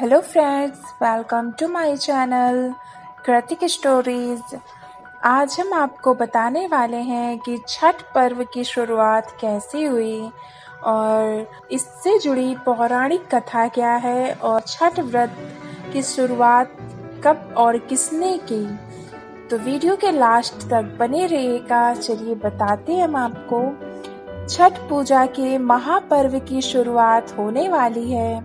Hello friends, welcome to my channel Kritik stories. आज हम आपको बताने वाले हैं कि छठ पर्व की शुरुआत कैसे हुई और इससे जुड़ी पौराणिक कथा क्या है और छठ व्रत की शुरुआत कब और किसने की। तो वीडियो के लास्ट तक बने रहिएगा। चलिए बताते हैं हम आपको। छठ पूजा के महापर्व की शुरुआत होने वाली है,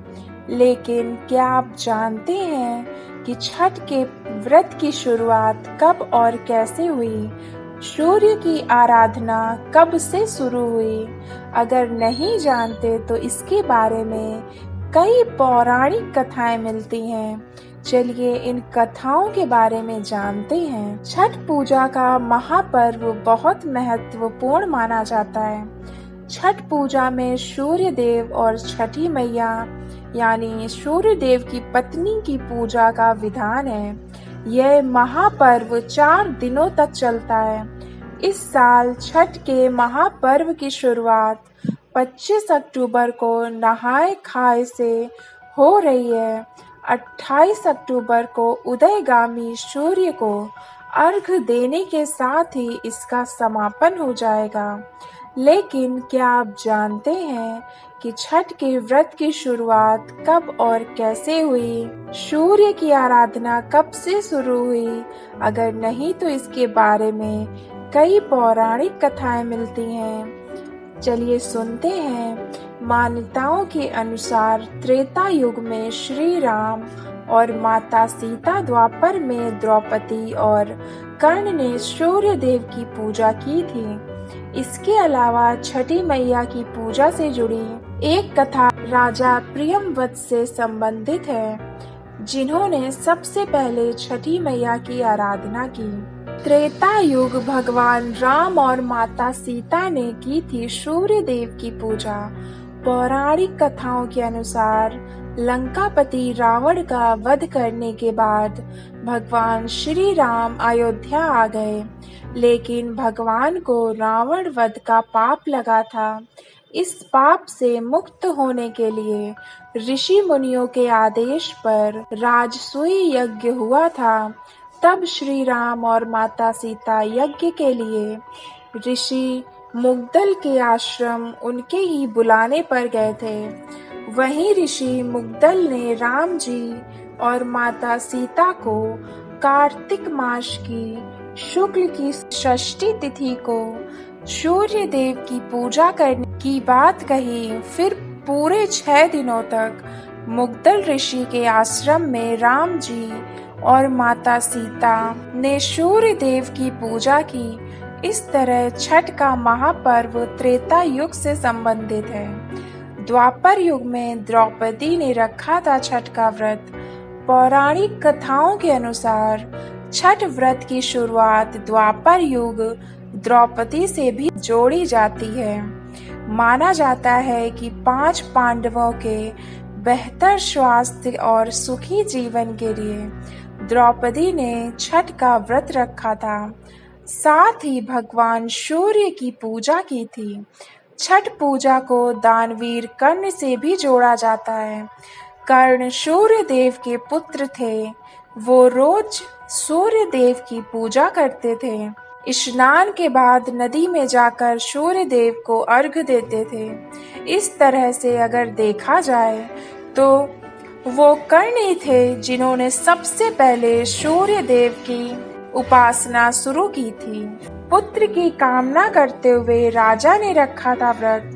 लेकिन क्या आप जानते हैं कि छठ के व्रत की शुरुआत कब और कैसे हुई? सूर्य की आराधना कब से शुरू हुई? अगर नहीं जानते तो इसके बारे में कई पौराणिक कथाएं मिलती हैं। चलिए इन कथाओं के बारे में जानते हैं। छठ पूजा का महापर्व बहुत महत्वपूर्ण माना जाता है। छठ पूजा में सूर्य देव और छठी मैया यानी सूर्य देव की पत्नी की पूजा का विधान है। यह महापर्व 4 दिनों तक चलता है। इस साल छठ के महापर्व की शुरुआत 25 अक्टूबर को नहाय खाए से हो रही है। 28 अक्टूबर को उदयगामी सूर्य को अर्घ देने के साथ ही इसका समापन हो जाएगा। लेकिन क्या आप जानते हैं कि छठ के व्रत की शुरुआत कब और कैसे हुई? सूर्य की आराधना कब से शुरू हुई? अगर नहीं तो इसके बारे में कई पौराणिक कथाएं मिलती हैं। चलिए सुनते हैं। मान्यताओं के अनुसार त्रेता युग में श्री राम और माता सीता, द्वापर में द्रौपदी और कर्ण ने सूर्य देव की पूजा की थी। इसके अलावा छठी मैया की पूजा से जुड़ी एक कथा राजा प्रियंवद से संबंधित है, जिन्होंने सबसे पहले छठी मैया की आराधना की। त्रेता युग भगवान राम और माता सीता ने की थी सूर्य देव की पूजा। पौराणिक कथाओं के अनुसार लंकापति रावण का वध करने के बाद भगवान श्री राम अयोध्या आ गए, लेकिन भगवान को रावण वध का पाप लगा था। इस पाप से मुक्त होने के लिए ऋषि मुनियों के आदेश पर राजसूय यज्ञ हुआ था। तब श्री राम और माता सीता यज्ञ के लिए ऋषि मुग्दल के आश्रम उनके ही बुलाने पर गए थे। वहीं ऋषि मुग्दल ने राम जी और माता सीता को कार्तिक मास की शुक्ल की षष्ठी तिथि को सूर्य देव की पूजा करने की बात कही। फिर पूरे 6 दिनों तक मुग्दल ऋषि के आश्रम में राम जी और माता सीता ने सूर्य देव की पूजा की। इस तरह छठ का महापर्व त्रेता युग से संबंधित है। द्वापर युग में द्रौपदी ने रखा था छठ का व्रत। पौराणिक कथाओं के अनुसार छठ व्रत की शुरुआत द्वापर युग द्रौपदी से भी जोड़ी जाती है। माना जाता है कि 5 पांडवों के बेहतर स्वास्थ्य और सुखी जीवन के लिए द्रौपदी ने छठ का व्रत रखा था। साथ ही भगवान सूर्य की पूजा की थी। छठ पूजा को दानवीर कर्ण से भी जोड़ा जाता है। कर्ण सूर्य देव के पुत्र थे। वो रोज सूर्य देव की पूजा करते थे। स्नान के बाद नदी में जाकर सूर्य देव को अर्घ देते थे। इस तरह से अगर देखा जाए तो वो कर्ण ही थे जिन्होंने सबसे पहले सूर्य देव की उपासना शुरू की थी। पुत्र की कामना करते हुए राजा ने रखा था व्रत।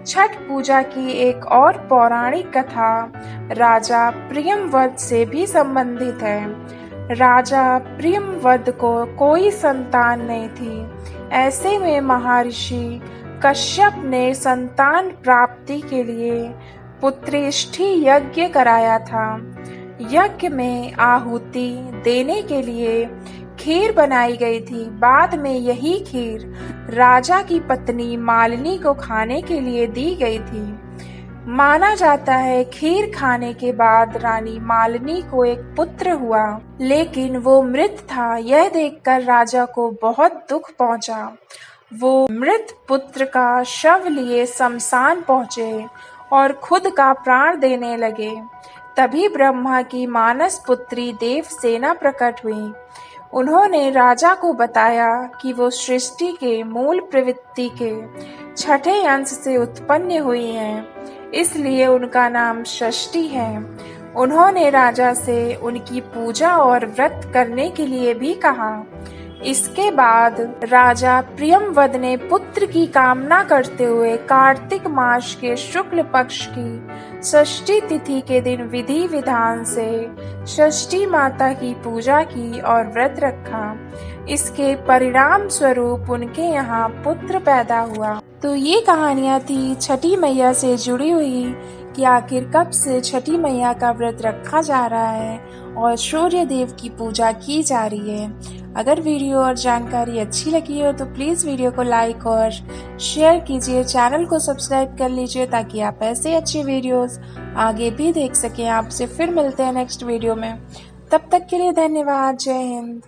छठ पूजा की एक और पौराणिक कथा राजा प्रियंवद से भी संबंधित है। राजा प्रियंवद को कोई संतान नहीं थी। ऐसे में महर्षि कश्यप ने संतान प्राप्ति के लिए पुत्रेष्ठी यज्ञ कराया था। यज्ञ में आहुति देने के लिए खीर बनाई गई थी। बाद में यही खीर राजा की पत्नी मालिनी को खाने के लिए दी गई थी। माना जाता है खीर खाने के बाद रानी मालिनी को एक पुत्र हुआ, लेकिन वो मृत था। यह देखकर राजा को बहुत दुख पहुंचा। वो मृत पुत्र का शव लिए शमशान पहुंचे और खुद का प्राण देने लगे। तभी ब्रह्मा की मानस पुत्री देवसेना प्रकट हुई। उन्होंने राजा को बताया कि वो सृष्टि के मूल प्रवृत्ति के छठे अंश से उत्पन्न हुई हैं, इसलिए उनका नाम षष्ठी है। उन्होंने राजा से उनकी पूजा और व्रत करने के लिए भी कहा। इसके बाद राजा प्रियंवद ने पुत्र की कामना करते हुए कार्तिक मास के शुक्ल पक्ष की षष्ठी तिथि के दिन विधि विधान से षष्ठी माता की पूजा की और व्रत रखा। इसके परिणाम स्वरूप उनके यहाँ पुत्र पैदा हुआ। तो ये कहानियाँ थी छठी मैया से जुड़ी हुई कि आखिर कब से छठी मैया का व्रत रखा जा रहा है और सूर्य देव की पूजा की जा रही है। अगर वीडियो और जानकारी अच्छी लगी हो तो प्लीज़ वीडियो को लाइक और शेयर कीजिए। चैनल को सब्सक्राइब कर लीजिए ताकि आप ऐसे अच्छे वीडियोस आगे भी देख सकें। आपसे फिर मिलते हैं नेक्स्ट वीडियो में। तब तक के लिए धन्यवाद। जय हिंद।